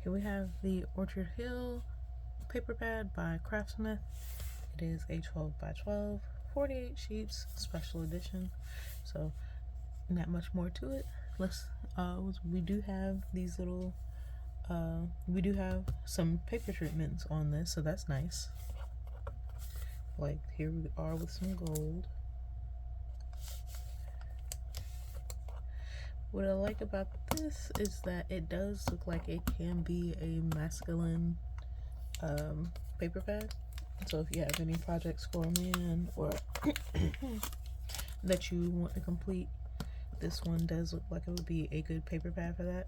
Here we have the Orchard Hill paper pad by Craftsmith. It is a 12 by 12, 48 sheets, special edition. So not much more to it. We do have these little, we do have some paper treatments on this, so that's nice. Like here we are with some gold. What I like about this is that it does look like it can be a masculine paper pad. So if you have any projects for a man or that you want to complete, this one does look like it would be a good paper pad for that.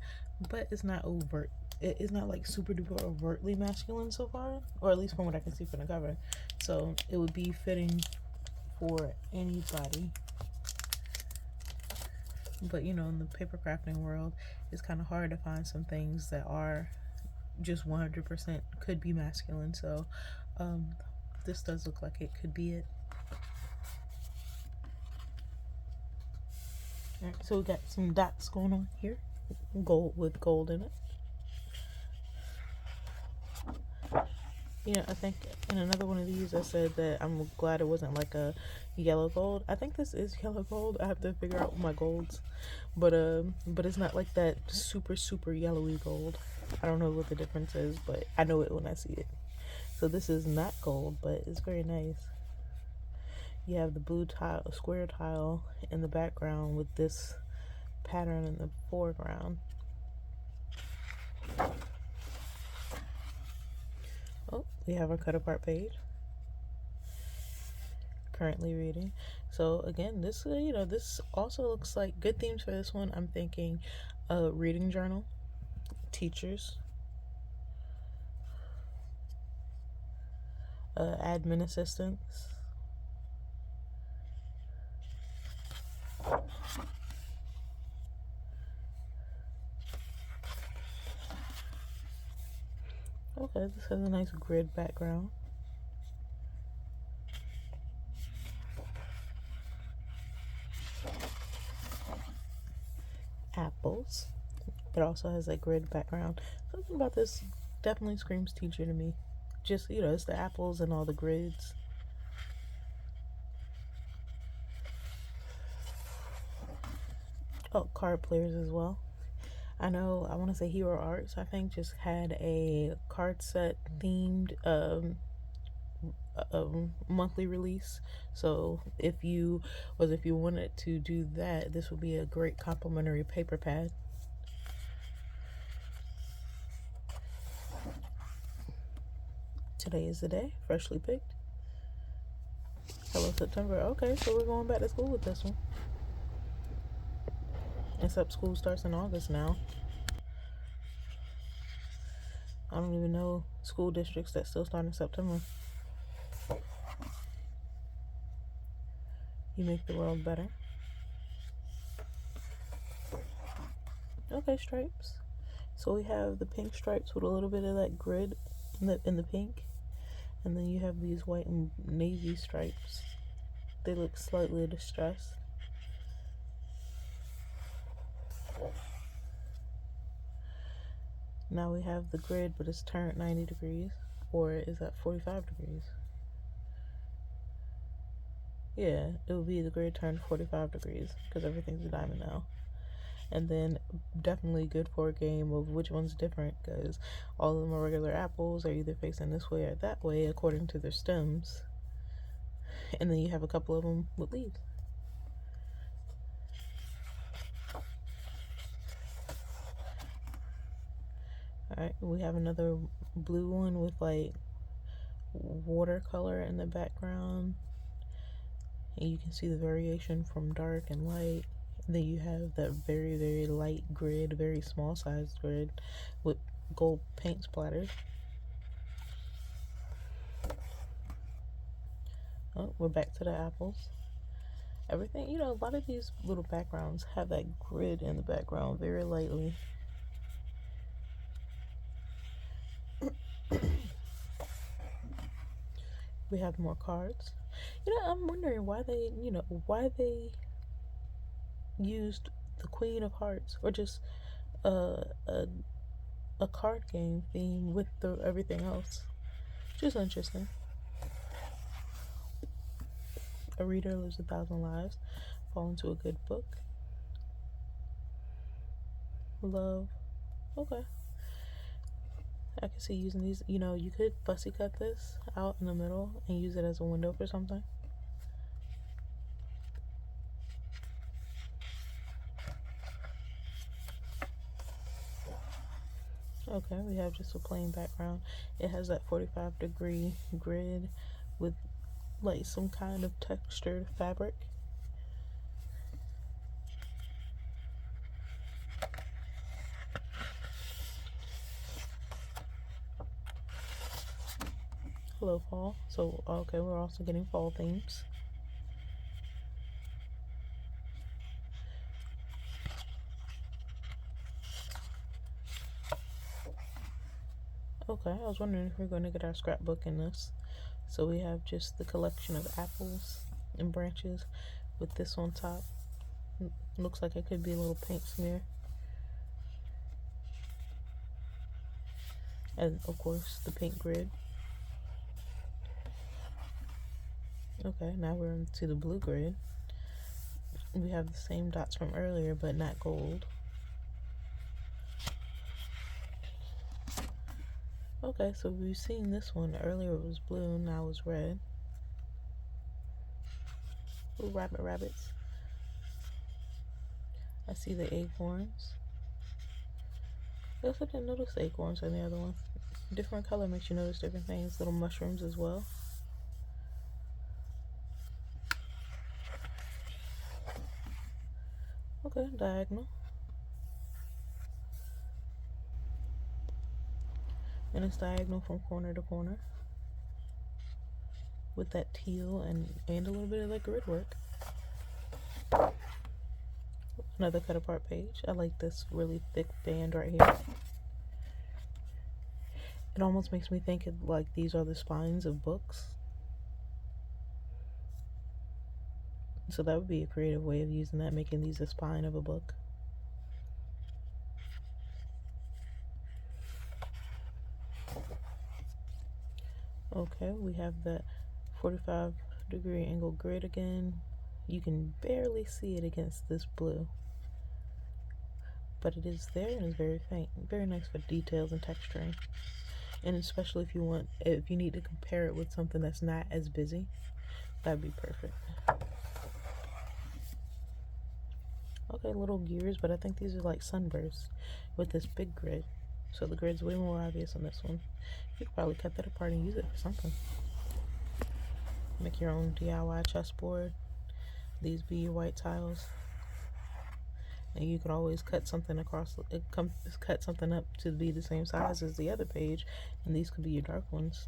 But it's not overt. It's not like super duper overtly masculine so far, or at least from what I can see from the cover. So it would be fitting for anybody. But you know, in the paper crafting world, it's kind of hard to find some things that are just 100% could be masculine. So this does look like it could be it. Alright, so we got some dots going on here, gold with gold in it. You know, I think in another one of these I said that I'm glad it wasn't like a yellow gold. I think this is yellow gold. I have to figure out my golds. But it's not like that super yellowy gold. I don't know what the difference is, but I know it when I see it. So this is not gold, but it's very nice. You have the blue tile, square tile in the background with this pattern in the foreground. Oh, we have our cut apart page. Currently reading. So again, this you know, this also looks like good themes for this one. I'm thinking reading journal, teachers, admin assistants, okay, this has a nice grid background. Apples. It also has a grid background. Something about this definitely screams teacher to me. Just, you know, it's the apples and all the grids. Oh, card players as well. I know, I want to say Hero Arts, I think, just had a card set themed monthly release. So if you wanted to do that, this would be a great complimentary paper pad. Today is the day, freshly picked. Hello September. Okay, so we're going back to school with this one. Except school starts in August now. I don't even know school districts that still start in September. You make the world better. Okay, stripes. So we have the pink stripes with a little bit of that grid in the pink. And then you have these white and navy stripes. They look slightly distressed. Now we have the grid, but it's turned 90 degrees. Or is that 45 degrees? Yeah, it would be the grid turned 45 degrees because everything's a diamond now. And then definitely good for a game of which one's different, because all of them are regular apples are either facing this way or that way according to their stems. And then you have a couple of them with leaves. Alright, we have another blue one with like watercolor in the background. And you can see the variation from dark and light. And then you have that very light grid, very small sized grid with gold paint splatters. Oh, we're back to the apples. Everything, you know, a lot of these little backgrounds have that grid in the background very lightly. We have more cards. You know, I'm wondering why they used the Queen of Hearts or just a a card game theme with the everything else. Just interesting. A reader lives 1,000 lives. Fall into a good book. Love. Okay. I can see using these. You know, you could fussy cut this out in the middle and use it as a window for something. Okay, we have just a plain background. It has that 45-degree grid with like some kind of textured fabric. Hello, fall. So, okay, we're also getting fall themes. Okay, I was wondering if we're going to get our scrapbook in this. So we have just the collection of apples and branches with this on top. Looks like it could be a little paint smear. And of course, the pink grid. Okay, now we're into the blue grid. We have the same dots from earlier, but not gold. Okay, so we've seen this one. Earlier it was blue, now it's red. Ooh, rabbits. I see the acorns. I also didn't notice the acorns on the other one. Different color makes you notice different things. Little mushrooms as well. Okay, diagonal. And it's diagonal from corner to corner with that teal and a little bit of that grid work. Another cut apart page. I like this really thick band right here. It almost makes me think of like these are the spines of books. So that would be a creative way of using that, making these the spine of a book. Okay, we have that 45-degree angle grid again. You can barely see it against this blue, but it is there and it's very faint. Very nice for details and texturing. And especially if you need to compare it with something that's not as busy, that'd be perfect. Okay, little gears, but I think these are like sunbursts with this big grid. So the grid's way more obvious on this one. You could probably cut that apart and use it for something. Make your own DIY chessboard. These be your white tiles. And you could always cut something cut something up to be the same size as the other page, and these could be your dark ones.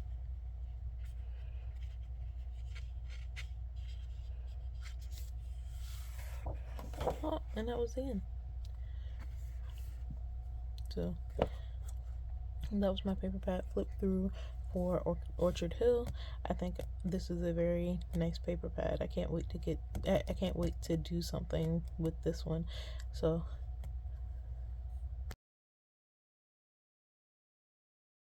Oh, and that was the end. So that was my paper pad flip through for Orchard Hill. I think this is a very nice paper pad. I can't wait to do something with this one. So